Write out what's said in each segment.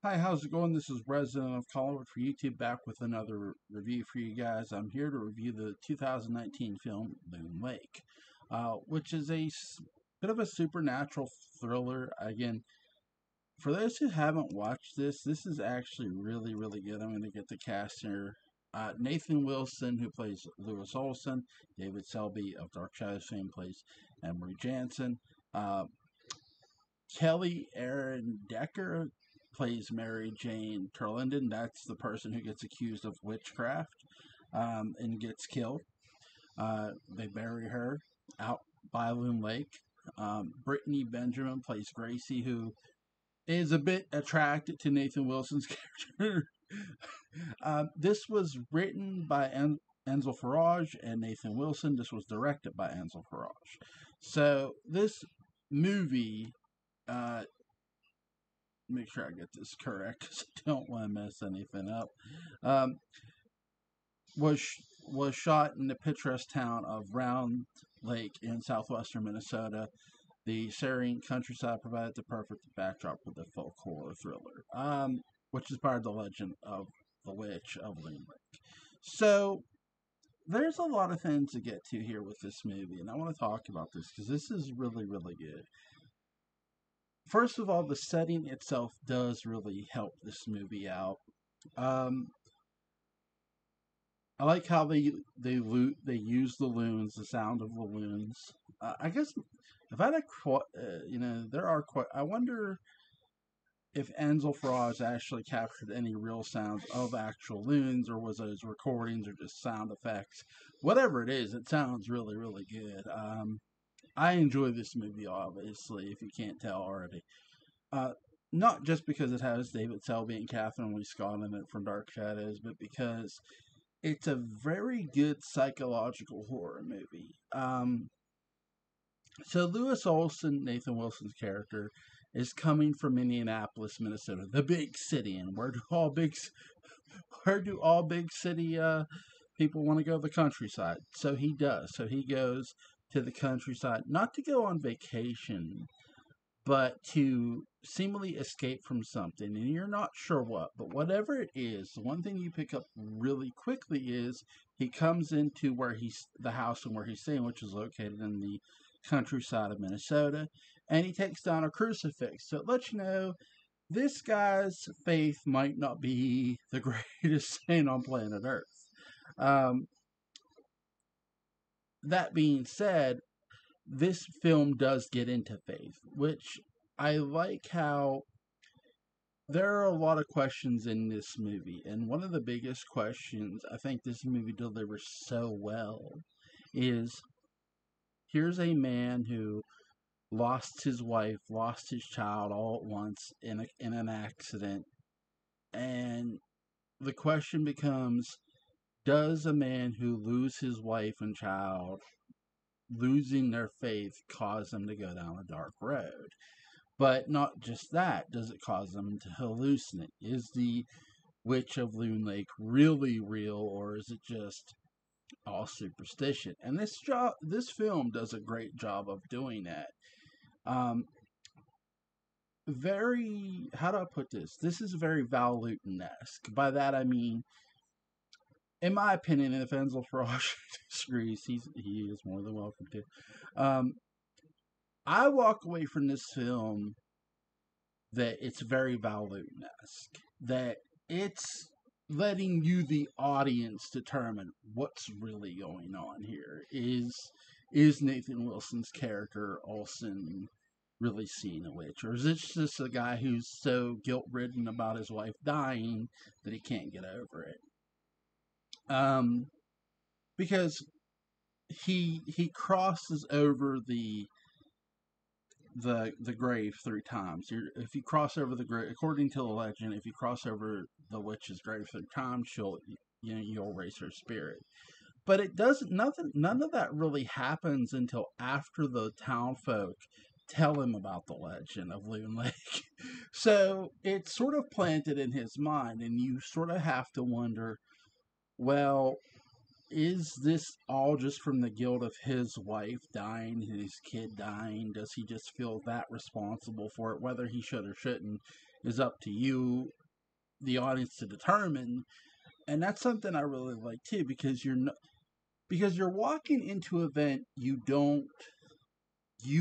Hi, how's it going? This is Resident of Collinwood for YouTube, back with another review for you guys. I'm here to review the 2019 film Loon Lake, which is a bit of a supernatural thriller. Again, for those who haven't watched this, this is actually really, really good. I'm going to get the cast here. Nathan Wilson, who plays Lewis Olson. David Selby of Dark Shadows fame plays Emery Jansen. Kelly Erin Decker plays Mary Jane Turlington. That's the person who gets accused of witchcraft and gets killed. They bury her out by Loon Lake. Brittany Benjamin plays Gracie, who is a bit attracted to Nathan Wilson's character. This was written by Ansel Farage and Nathan Wilson. This was directed by Ansel Farage. So this movie, make sure I get this correct because I don't want to mess anything up. Was shot in the picturesque town of Round Lake in southwestern Minnesota. The serene countryside provided the perfect backdrop for the folk horror thriller, which is part of the legend of the Witch of Loon Lake. So there's a lot of things to get to here with this movie, and I want to talk about this because this is really, really good. First of all, the setting itself does really help this movie out. I like how they use the loons, the sound of the loons. I guess if I had there are quite. I wonder if Ansel Farage actually captured any real sounds of actual loons, or was those recordings or just sound effects. Whatever it is, it sounds really, really good. I enjoy this movie, obviously, if you can't tell already. Not just because it has David Selby and Catherine Lee Scott in it from Dark Shadows, but because it's a very good psychological horror movie. So Lewis Olson, Nathan Wilson's character, is coming from Indianapolis, Minnesota, the big city. And where do all big city people want to go? The countryside. So he does. So he goes to the countryside, not to go on vacation, but to seemingly escape from something, and you're not sure what. But whatever it is, the one thing you pick up really quickly is he comes into the house and where he's staying, which is located in the countryside of Minnesota, and he takes down a crucifix. So it lets you know this guy's faith might not be the greatest saint on planet Earth. That being said, this film does get into faith, which I like how there are a lot of questions in this movie. And one of the biggest questions I think this movie delivers so well is, here's a man who lost his wife, lost his child all at once in an accident. And the question becomes, does a man who loses his wife and child, losing their faith, cause them to go down a dark road? But not just that, does it cause them to hallucinate? Is the Witch of Loon Lake really real, or is it just all superstition? And this film does a great job of doing that. How do I put this? This is very Val Lewton-esque. By that I mean, in my opinion, and if Ansel Farage disagrees, he is more than welcome to. I walk away from this film that it's very Val Lewton-esque. That it's letting you, the audience, determine what's really going on here. Is Nathan Wilson's character, Olson, really seeing a witch? Or is this just a guy who's so guilt-ridden about his wife dying that he can't get over it? Because he crosses over the grave 3 times. If you cross over the grave, according to the legend, if you cross over the witch's grave 3 times, you'll raise her spirit. But it doesn't. None of that really happens until after the townfolk tell him about the legend of Loon Lake. So it's sort of planted in his mind, and you sort of have to wonder, well, is this all just from the guilt of his wife dying and his kid dying? Does he just feel that responsible for it? Whether he should or shouldn't is up to you the audience to determine. And that's something I really like too, because you're walking into an event you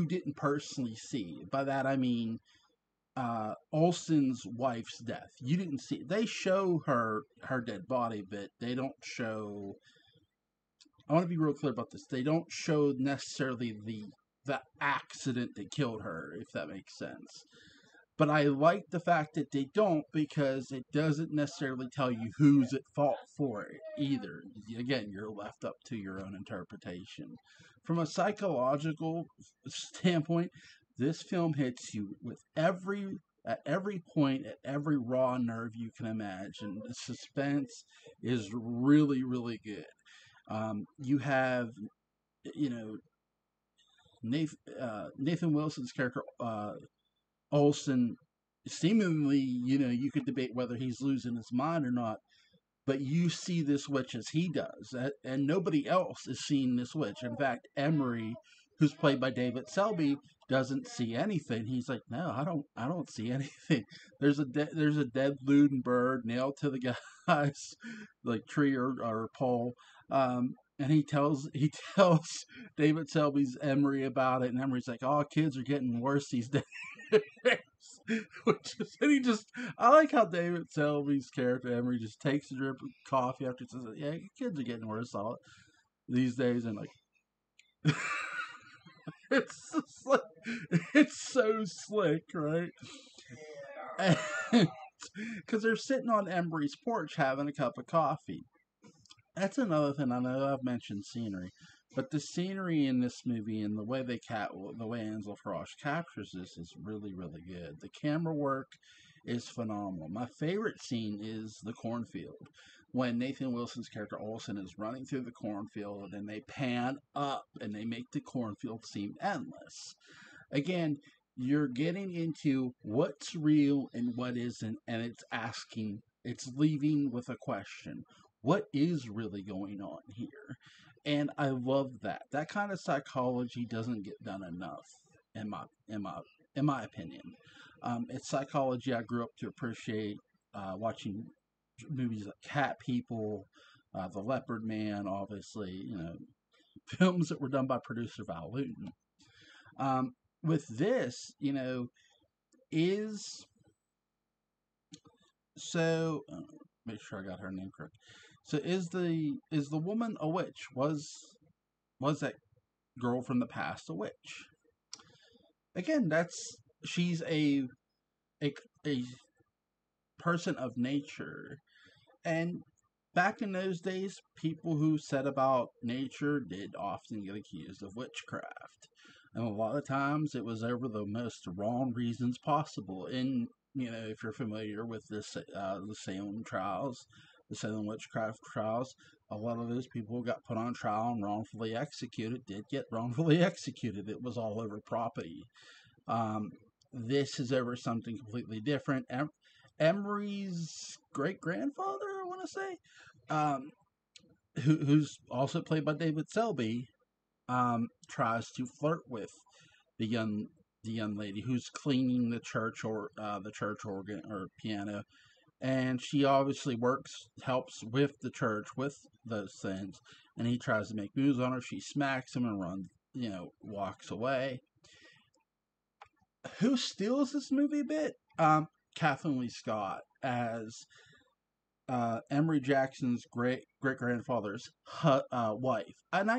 didn't personally see. By that I mean Olsen's wife's death. You didn't see. They show her dead body, but they don't show. I want to be real clear about this. They don't show necessarily the accident that killed her, if that makes sense. But I like the fact that they don't, because it doesn't necessarily tell you who's at fault for it either. Again, you're left up to your own interpretation. From a psychological standpoint, this film hits you with at every point, at every raw nerve you can imagine. The suspense is really, really good. You have, you know, Nathan Wilson's character, Olsen, seemingly, you could debate whether he's losing his mind or not, but you see this witch as he does, and nobody else is seeing this witch. In fact, Emery, who's played by David Selby, doesn't see anything. He's like, no, I don't see anything. There's a dead loon bird nailed to the guy's like tree or pole. And he tells David Selby's Emery about it, and Emery's like, "Oh, kids are getting worse these days." Which is, and he just, I like how David Selby's character Emery just takes a drip of coffee after he says, "Yeah, kids are getting worse all these days," and like, it's just like, it's so slick, right? Because they're sitting on Emery's porch having a cup of coffee. That's another thing. I know I've mentioned scenery, but the scenery in this movie and the way Ansel Frost captures this is really, really good. The camera work is phenomenal. My favorite scene is the cornfield, when Nathan Wilson's character Olsen is running through the cornfield and they pan up and they make the cornfield seem endless. Again, you're getting into what's real and what isn't, and it's leaving with a question. What is really going on here? And I love that. That kind of psychology doesn't get done enough, in my opinion. It's psychology I grew up to appreciate, watching movies like Cat People, The Leopard Man, obviously, films that were done by producer Val Luton. With this, is so. Make sure I got her name correct. So is the woman a witch? Was that girl from the past a witch? Again, she's a person of nature, and back in those days, people who said about nature did often get accused of witchcraft. And a lot of times it was over the most wrong reasons possible. And, if you're familiar with the Salem trials, the Salem witchcraft trials, a lot of those people who got put on trial and wrongfully executed did get wrongfully executed. It was all over property. Um, this is over something completely different. Emery's great grandfather, I want to say, um, who's also played by David Selby, tries to flirt with the young lady who's cleaning the church organ or piano, and she obviously helps with the church with those things, and he tries to make moves on her. She smacks him and walks away. Who steals this movie a bit? Kathleen Lee Scott as Emery Jackson's great grandfather's wife, and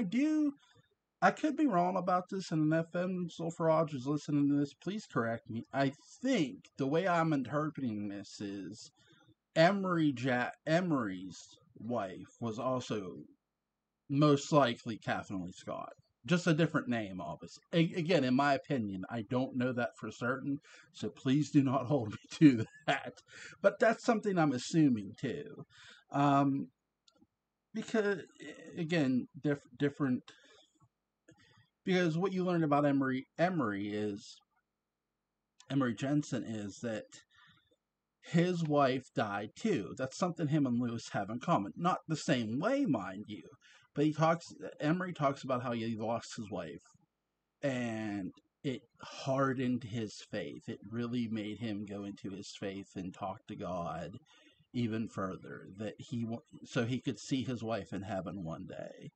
I could be wrong about this, and if Ansel Farage is listening to this, please correct me. I think the way I'm interpreting this is Emery's wife was also most likely Kathleen Lee Scott. Just a different name, obviously. Again, in my opinion, I don't know that for certain, so please do not hold me to that. But that's something I'm assuming too, um, because again, different. Because what you learn about Emery Jensen is that his wife died too. That's something him and Lewis have in common. Not the same way, mind you, but Emery talks about how he lost his wife, and it hardened his faith. It really made him go into his faith and talk to God even further, so he could see his wife in heaven one day.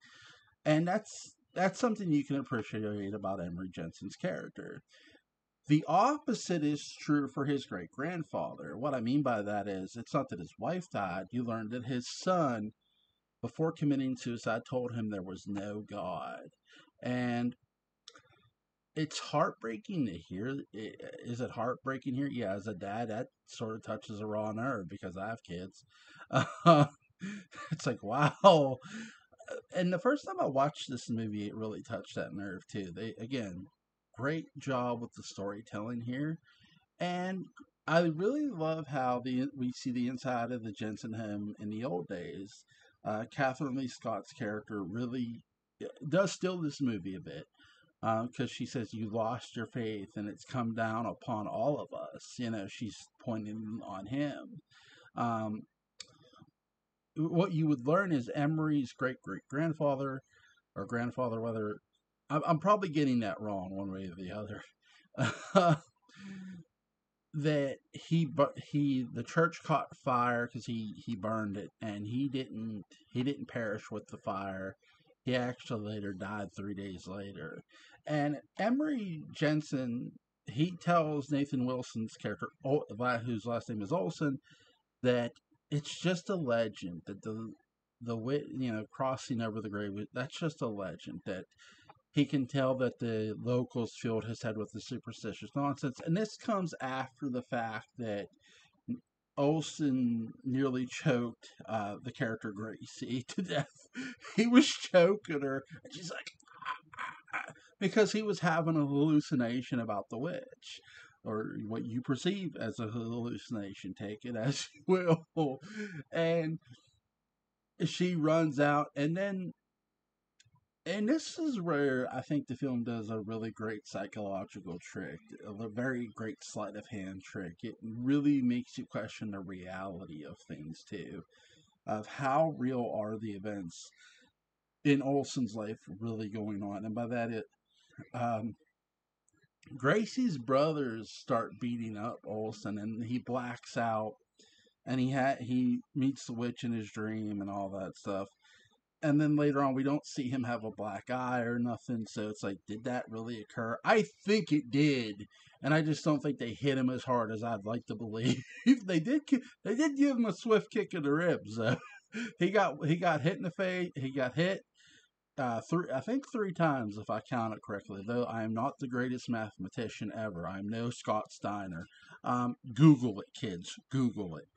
And that's something you can appreciate about Emery Jensen's character. The opposite is true for his great grandfather. What I mean by that is, it's not that his wife died. You learn that his son, before committing suicide, told him there was no God. And it's heartbreaking to hear. Is it heartbreaking here? Yeah, as a dad, that sort of touches a raw nerve because I have kids. It's like, wow. And the first time I watched this movie, it really touched that nerve too. They, again, great job with the storytelling here. And I really love how we see the inside of the Jensen home in the old days. Catherine Lee Scott's character really does steal this movie a bit, because she says you lost your faith and it's come down upon all of us. She's pointing on him. Um, what you would learn is Emery's great great grandfather or grandfather, whether I'm probably getting that wrong one way or the other. That the church caught fire because he burned it, and he didn't perish with the fire. He actually later died 3 days later. And Emery Jensen, he tells Nathan Wilson's character, whose last name is Olson, that it's just a legend, that crossing over the grave, that's just a legend, that he can tell that the locals filled his head with the superstitious nonsense. And this comes after the fact that Olson nearly choked the character Gracie to death. He was choking her, and she's like, because he was having a hallucination about the witch, or what you perceive as a hallucination. Take it as you will. And she runs out, and this is where I think the film does a really great psychological trick, a very great sleight of hand trick. It really makes you question the reality of things, too, of how real are the events in Olson's life really going on. And by that, Gracie's brothers start beating up Olson, and he blacks out, and he meets the witch in his dream and all that stuff. And then later on, we don't see him have a black eye or nothing. So it's like, did that really occur? I think it did, and I just don't think they hit him as hard as I'd like to believe. They did. They did give him a swift kick in the ribs. He got hit in the face. He got hit three times, if I count it correctly. Though I am not the greatest mathematician ever. I'm no Scott Steiner. Google it, kids. Google it.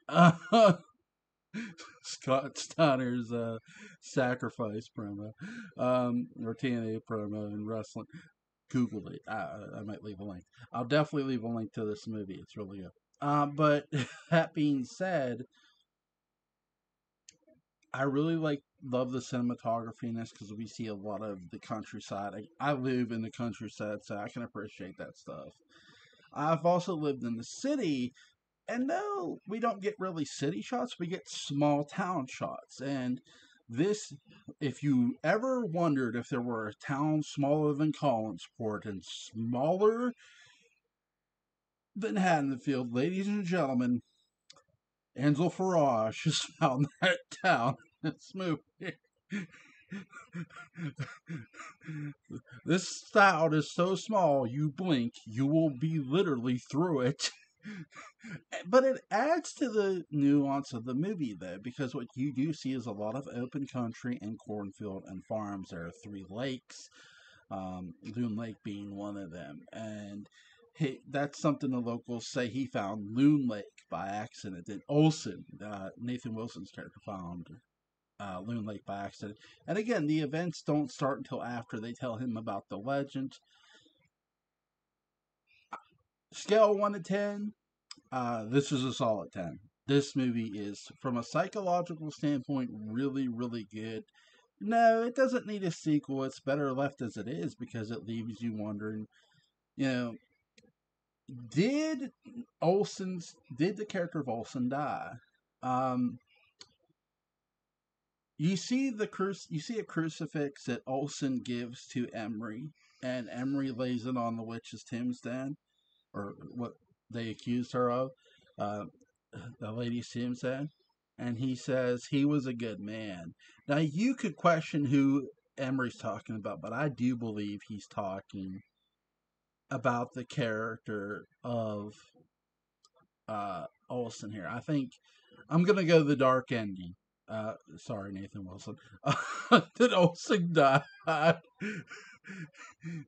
Scott Steiner's sacrifice promo, or TNA promo in wrestling. Google it. I might leave a link. I'll definitely leave a link to this movie. It's really good. But that being said, I really love the cinematography in this because we see a lot of the countryside. I live in the countryside, so I can appreciate that stuff. I've also lived in the city, and though we don't get really city shots, we get small town shots. And this, if you ever wondered if there were a town smaller than Collinsport and smaller than Haddonfield, ladies and gentlemen, Ansel Farage has found that town in this movie. This town is so small, you blink, you will be literally through it. But it adds to the nuance of the movie, though, because what you do see is a lot of open country and cornfield and farms. There are 3 lakes, Loon Lake being one of them. And that's something the locals say he found Loon Lake by accident. And Olson, Nathan Wilson's character, found Loon Lake by accident. And again, the events don't start until after they tell him about the legend. Scale 1 to 10, this is a solid 10. This movie is, from a psychological standpoint, really, really good. No, it doesn't need a sequel. It's better left as it is because it leaves you wondering, did the character of Olson die? You see a crucifix that Olson gives to Emery, and Emery lays it on the witch's tombstone, or what they accused her of, uh, the lady's tombstone, and he says he was a good man. Now you could question who Emery's talking about, but I do believe he's talking about the character of Olson here. I think I'm gonna go the dark ending. Sorry, Nathan Wilson. That Olson died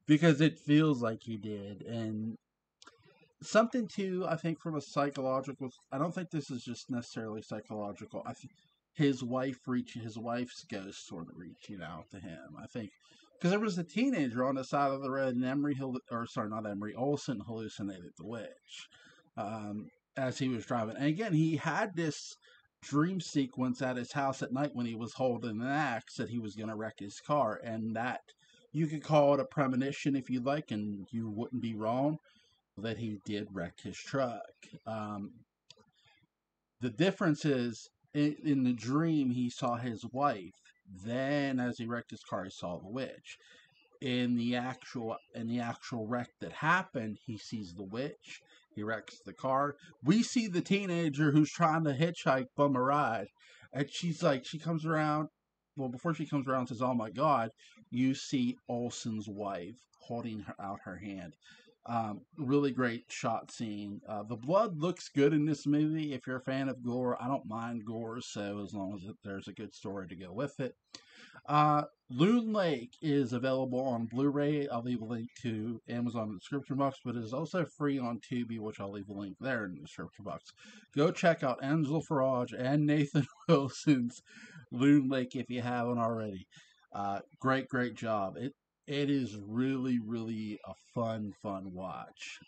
because it feels like he did, and something too. I think from a psychological. I don't think this is just necessarily psychological. I think his wife's ghost sort of reaching out to him. I think because there was a teenager on the side of the road, and not Emery, Olson hallucinated the witch um, as he was driving. And again, he had this dream sequence at his house at night when he was holding an axe that he was going to wreck his car, and that you could call it a premonition if you like, and you wouldn't be wrong that he did wreck his truck. Um, the difference is in the dream he saw his wife. Then, as he wrecked his car, he saw the witch. In the actual wreck that happened, he sees the witch. He wrecks the car. We see the teenager who's trying to hitchhike bum a ride, and she comes around. Well, before she comes around, and says, "Oh my God!" You see Olson's wife holding out her hand. Really great shot scene. The blood looks good in this movie. If you're a fan of gore, I don't mind gore, so as long as there's a good story to go with it. Loon Lake is available on Blu-ray. I'll leave a link to Amazon in the description box, but it is also free on Tubi, which I'll leave a link there in the description box. Go check out Angela Farage and Nathan Wilson's Loon Lake if you haven't already. Great job. It is really, really a fun watch.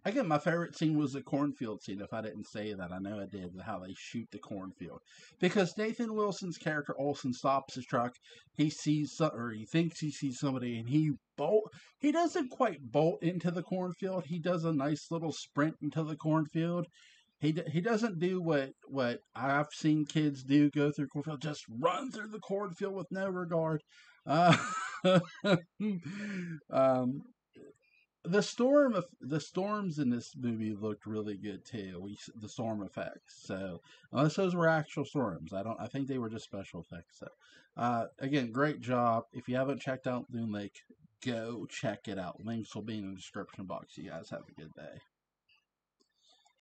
Again, my favorite scene was the cornfield scene. If I didn't say that, I know I did. How they shoot the cornfield, because Nathan Wilson's character Olson stops his truck. He sees or he thinks he sees somebody, and He doesn't quite bolt into the cornfield. He does a nice little sprint into the cornfield. He doesn't do what I've seen kids do, go through cornfield, just run through the cornfield with no regard. Uh, um, the storms in this movie looked really good too. The storm effects. So unless those were actual storms, I think they were just special effects. So again, great job. If you haven't checked out Loon Lake, go check it out. Links will be in the description box. You guys have a good day.